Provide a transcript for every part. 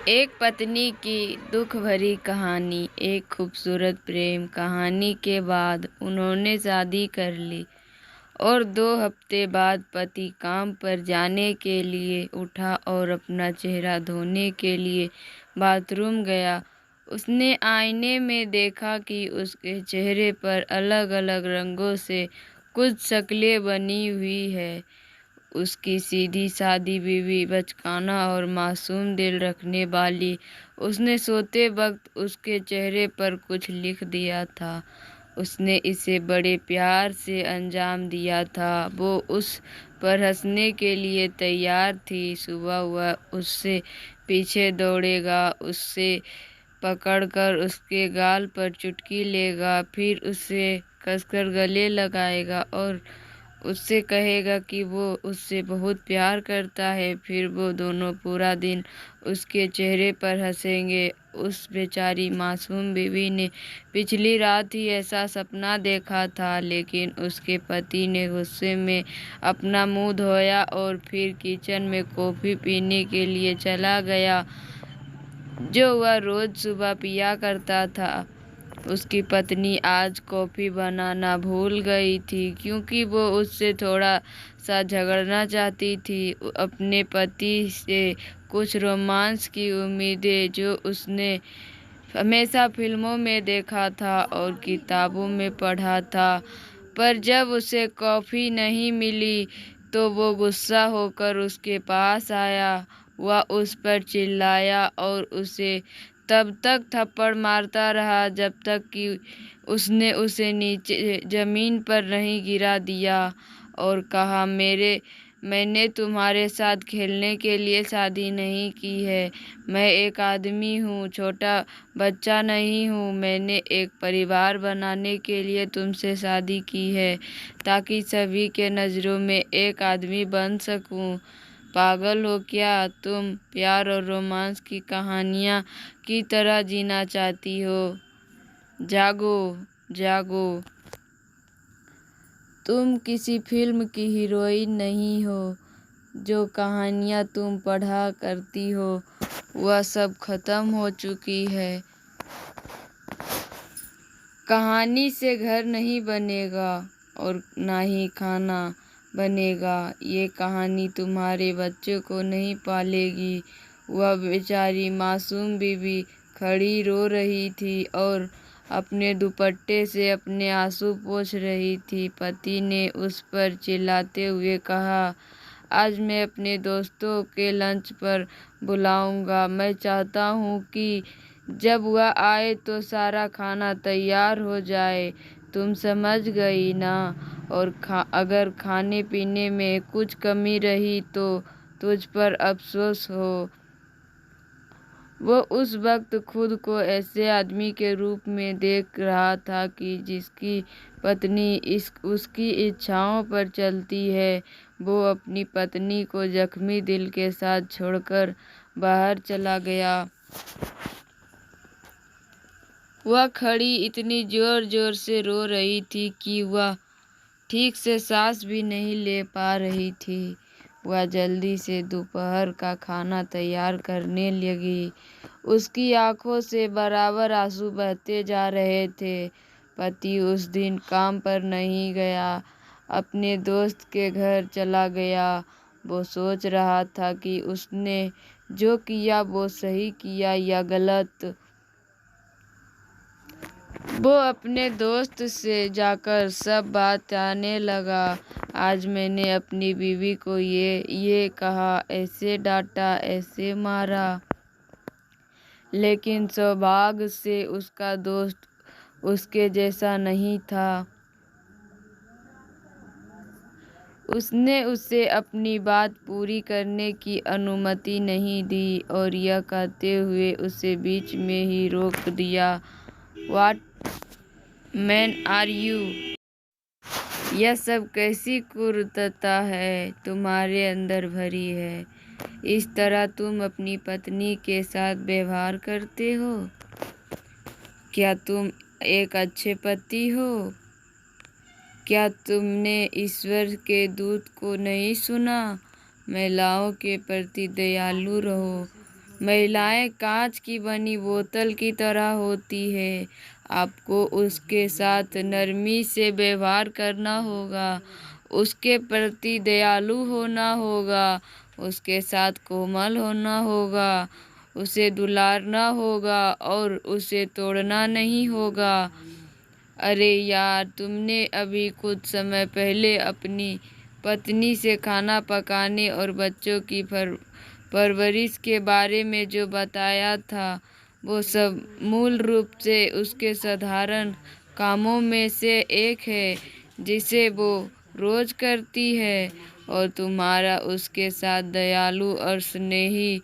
एक पत्नी की दुख भरी कहानी। एक खूबसूरत प्रेम कहानी के बाद उन्होंने शादी कर ली और 2 हफ्ते बाद पति काम पर जाने के लिए उठा और अपना चेहरा धोने के लिए बाथरूम गया। उसने आईने में देखा कि उसके चेहरे पर अलग अलग रंगों से कुछ शक्लें बनी हुई है। उसकी सीधी सादी बीवी, बचकाना और मासूम दिल रखने वाली, उसने सोते वक्त उसके चेहरे पर कुछ लिख दिया था। उसने इसे बड़े प्यार से अंजाम दिया था। वो उस पर हंसने के लिए तैयार थी। सुबह हुआ उससे पीछे दौड़ेगा, उससे पकड़कर उसके गाल पर चुटकी लेगा, फिर उसे कसकर गले लगाएगा और उससे कहेगा कि वो उससे बहुत प्यार करता है। फिर वो दोनों पूरा दिन उसके चेहरे पर हंसेंगे। उस बेचारी मासूम बीवी ने पिछली रात ही ऐसा सपना देखा था, लेकिन उसके पति ने गुस्से में अपना मुंह धोया और फिर किचन में कॉफी पीने के लिए चला गया, जो वह रोज सुबह पिया करता था। उसकी पत्नी आज कॉफी बनाना भूल गई थी, क्योंकि वो उससे थोड़ा सा झगड़ना चाहती थी। अपने पति से कुछ रोमांस की उम्मीदें जो उसने हमेशा फिल्मों में देखा था और किताबों में पढ़ा था। पर जब उसे कॉफी नहीं मिली तो वो गुस्सा होकर उसके पास आया। वह उस पर चिल्लाया और उसे तब तक थप्पड़ मारता रहा जब तक कि उसने उसे नीचे जमीन पर नहीं गिरा दिया और कहा, मैंने तुम्हारे साथ खेलने के लिए शादी नहीं की है। मैं एक आदमी हूँ, छोटा बच्चा नहीं हूँ। मैंने एक परिवार बनाने के लिए तुमसे शादी की है, ताकि सभी के नज़रों में एक आदमी बन सकूँ। पागल हो क्या तुम? प्यार और रोमांस की कहानियाँ की तरह जीना चाहती हो? जागो, जागो। तुम किसी फिल्म की हीरोइन नहीं हो। जो कहानियाँ तुम पढ़ा करती हो वह सब खत्म हो चुकी है। कहानी से घर नहीं बनेगा और ना ही खाना बनेगा। ये कहानी तुम्हारे बच्चों को नहीं पालेगी। वह बेचारी मासूम बीवी खड़ी रो रही थी और अपने दुपट्टे से अपने आंसू पोंछ रही थी। पति ने उस पर चिल्लाते हुए कहा, आज मैं अपने दोस्तों के लंच पर बुलाऊंगा। मैं चाहता हूँ कि जब वह आए तो सारा खाना तैयार हो जाए। तुम समझ गई ना? और अगर खाने पीने में कुछ कमी रही तो तुझ पर अफसोस हो। वो उस वक्त खुद को ऐसे आदमी के रूप में देख रहा था कि जिसकी पत्नी उसकी इच्छाओं पर चलती है। वो अपनी पत्नी को जख्मी दिल के साथ छोड़कर बाहर चला गया। वह खड़ी इतनी जोर जोर से रो रही थी कि वह ठीक से सांस भी नहीं ले पा रही थी। वह जल्दी से दोपहर का खाना तैयार करने लगी। उसकी आंखों से बराबर आंसू बहते जा रहे थे। पति उस दिन काम पर नहीं गया, अपने दोस्त के घर चला गया। वो सोच रहा था कि उसने जो किया वो सही किया या गलत। वो अपने दोस्त से जाकर सब बताने लगा, आज मैंने अपनी बीवी को ये कहा, ऐसे डांटा, ऐसे मारा। लेकिन सौभाग्य से उसका दोस्त उसके जैसा नहीं था। उसने उसे अपनी बात पूरी करने की अनुमति नहीं दी और यह कहते हुए उसे बीच में ही रोक दिया, व्हाट मैन आर यू? यह सब कैसी क्रूरता है तुम्हारे अंदर भरी है? इस तरह तुम अपनी पत्नी के साथ व्यवहार करते हो? क्या तुम एक अच्छे पति हो? क्या तुमने ईश्वर के दूत को नहीं सुना? महिलाओं के प्रति दयालु रहो, महिलाएं कांच की बनी बोतल की तरह होती है। आपको उसके साथ नरमी से व्यवहार करना होगा, उसके प्रति दयालु होना होगा, उसके साथ कोमल होना होगा, उसे दुलारना होगा और उसे तोड़ना नहीं होगा। अरे यार, तुमने अभी कुछ समय पहले अपनी पत्नी से खाना पकाने और बच्चों की परवरिश के बारे में जो बताया था, वो सब मूल रूप से उसके साधारण कामों में से एक है जिसे वो रोज करती है। और तुम्हारा उसके साथ दयालु और स्नेही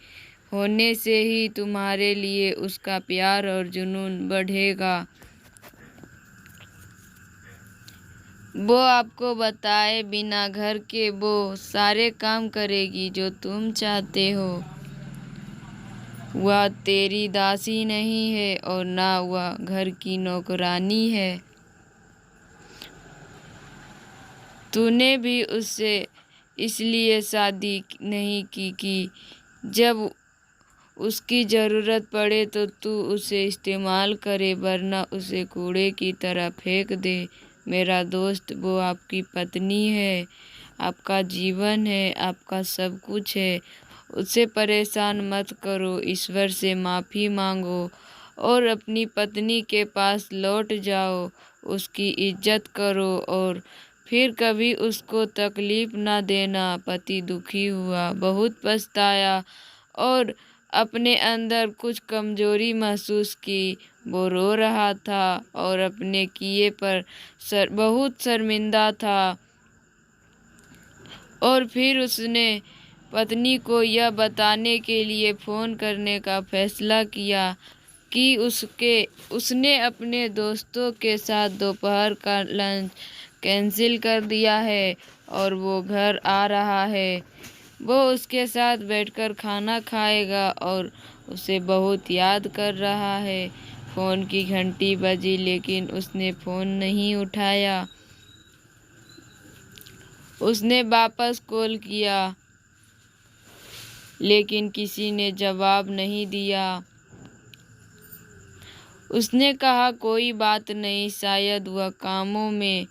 होने से ही तुम्हारे लिए उसका प्यार और जुनून बढ़ेगा। वो आपको बताए बिना घर के वो सारे काम करेगी जो तुम चाहते हो। वह तेरी दासी नहीं है और ना वह घर की नौकरानी है। तूने भी उससे इसलिए शादी नहीं की कि जब उसकी ज़रूरत पड़े तो तू उसे इस्तेमाल करे, वरना उसे कूड़े की तरह फेंक दे। मेरा दोस्त, वो आपकी पत्नी है, आपका जीवन है, आपका सब कुछ है। उसे परेशान मत करो, ईश्वर से माफ़ी मांगो और अपनी पत्नी के पास लौट जाओ। उसकी इज्जत करो और फिर कभी उसको तकलीफ ना देना। पति दुखी हुआ, बहुत पछताया और अपने अंदर कुछ कमजोरी महसूस की। वो रो रहा था और अपने किए पर बहुत शर्मिंदा था। और फिर उसने पत्नी को यह बताने के लिए फ़ोन करने का फैसला किया कि उसने अपने दोस्तों के साथ दोपहर का लंच कैंसिल कर दिया है और वो घर आ रहा है। वो उसके साथ बैठकर खाना खाएगा और उसे बहुत याद कर रहा है। फ़ोन की घंटी बजी लेकिन उसने फ़ोन नहीं उठाया। उसने वापस कॉल किया लेकिन किसी ने जवाब नहीं दिया। उसने कहा कोई बात नहीं, शायद वह कामों में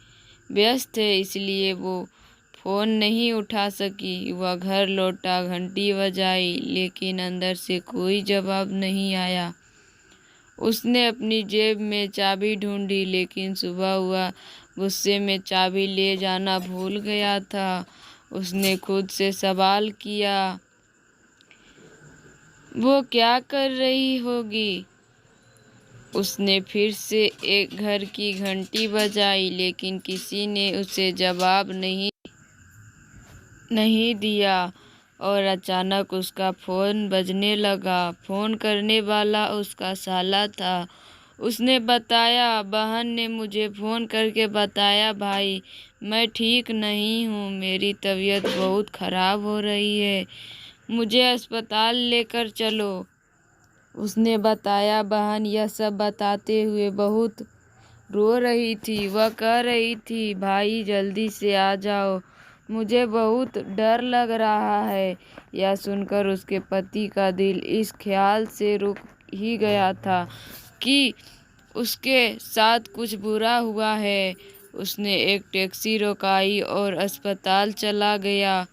व्यस्त है इसलिए वो फ़ोन नहीं उठा सकी। वह घर लौटा, घंटी बजाई लेकिन अंदर से कोई जवाब नहीं आया। उसने अपनी जेब में चाबी ढूंढी लेकिन सुबह हुआ गुस्से में चाबी ले जाना भूल गया था। उसने खुद से सवाल किया, वो क्या कर रही होगी। उसने फिर से एक घर की घंटी बजाई लेकिन किसी ने उसे जवाब नहीं दिया। और अचानक उसका फ़ोन बजने लगा। फ़ोन करने वाला उसका साला था। उसने बताया, बहन ने मुझे फ़ोन करके बताया भाई, मैं ठीक नहीं हूँ, मेरी तबीयत बहुत ख़राब हो रही है, मुझे अस्पताल लेकर चलो। उसने बताया। बहन यह सब बताते हुए बहुत रो रही थी। वह कह रही थी, भाई जल्दी से आ जाओ, मुझे बहुत डर लग रहा है। यह सुनकर उसके पति का दिल इस ख्याल से रुक ही गया था कि उसके साथ कुछ बुरा हुआ है। उसने एक टैक्सी रोकाई और अस्पताल चला गया।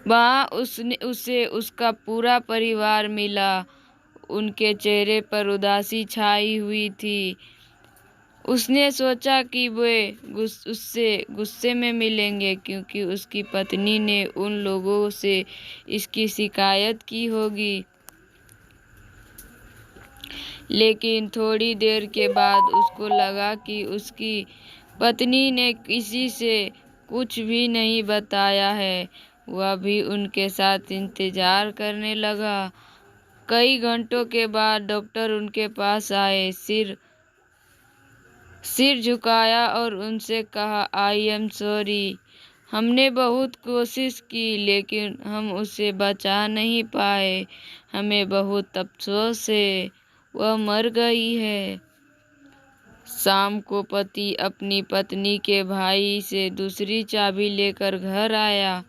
वहाँ उसे उसका पूरा परिवार मिला। उनके चेहरे पर उदासी छाई हुई थी। उसने सोचा कि वे उससे गुस्से में मिलेंगे क्योंकि उसकी पत्नी ने उन लोगों से इसकी शिकायत की होगी। लेकिन थोड़ी देर के बाद उसको लगा कि उसकी पत्नी ने किसी से कुछ भी नहीं बताया है। वह भी उनके साथ इंतजार करने लगा। कई घंटों के बाद डॉक्टर उनके पास आए, सिर झुकाया और उनसे कहा, आई एम सॉरी, हमने बहुत कोशिश की लेकिन हम उसे बचा नहीं पाए, हमें बहुत अफसोस है, वह मर गई है। शाम को पति अपनी पत्नी के भाई से दूसरी चाबी लेकर घर आया।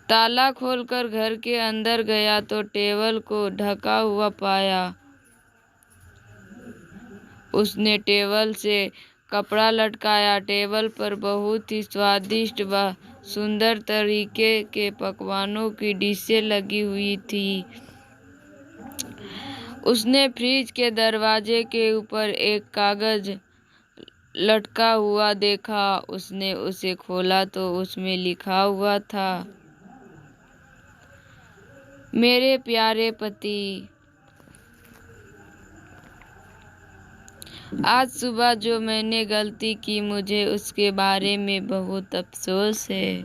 ताला खोलकर घर के अंदर गया तो टेबल को ढका हुआ पाया। उसने टेबल से कपड़ा लटकाया। टेबल पर बहुत ही स्वादिष्ट व सुंदर तरीके के पकवानों की डिशें लगी हुई थी। उसने फ्रिज के दरवाजे के ऊपर एक कागज लटका हुआ देखा। उसने उसे खोला तो उसमें लिखा हुआ था, मेरे प्यारे पति, आज सुबह जो मैंने गलती की मुझे उसके बारे में बहुत अफसोस है।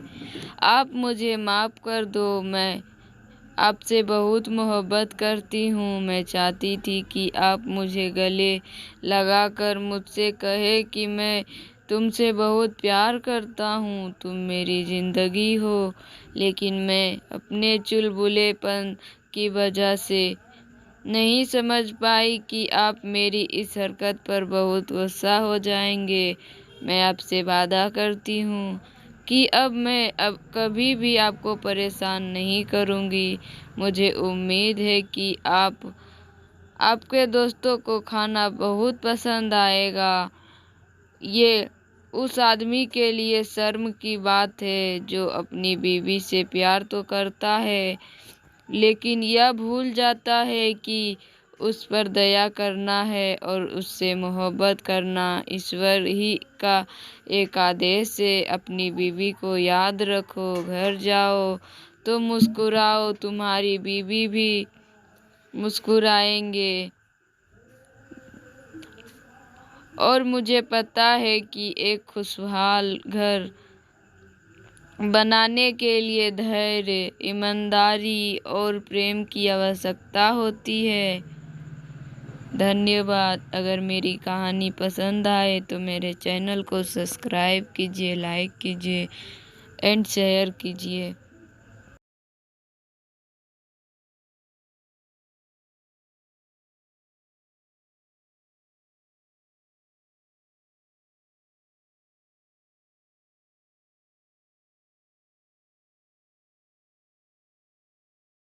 आप मुझे माफ़ कर दो। मैं आपसे बहुत मोहब्बत करती हूँ। मैं चाहती थी कि आप मुझे गले लगाकर मुझसे कहे कि मैं तुमसे बहुत प्यार करता हूँ, तुम मेरी ज़िंदगी हो। लेकिन मैं अपने चुलबुलेपन की वजह से नहीं समझ पाई कि आप मेरी इस हरकत पर बहुत गुस्सा हो जाएंगे। मैं आपसे वादा करती हूँ कि अब कभी भी आपको परेशान नहीं करूँगी। मुझे उम्मीद है कि आपके दोस्तों को खाना बहुत पसंद आएगा। ये उस आदमी के लिए शर्म की बात है जो अपनी बीवी से प्यार तो करता है लेकिन यह भूल जाता है कि उस पर दया करना है और उससे मोहब्बत करना ईश्वर ही का एक आदेश है। अपनी बीवी को याद रखो। घर जाओ तो मुस्कुराओ, तुम्हारी बीवी भी मुस्कुराएंगे। और मुझे पता है कि एक खुशहाल घर बनाने के लिए धैर्य, ईमानदारी और प्रेम की आवश्यकता होती है। धन्यवाद। अगर मेरी कहानी पसंद आए तो मेरे चैनल को सब्सक्राइब कीजिए, लाइक कीजिए एंड शेयर कीजिए।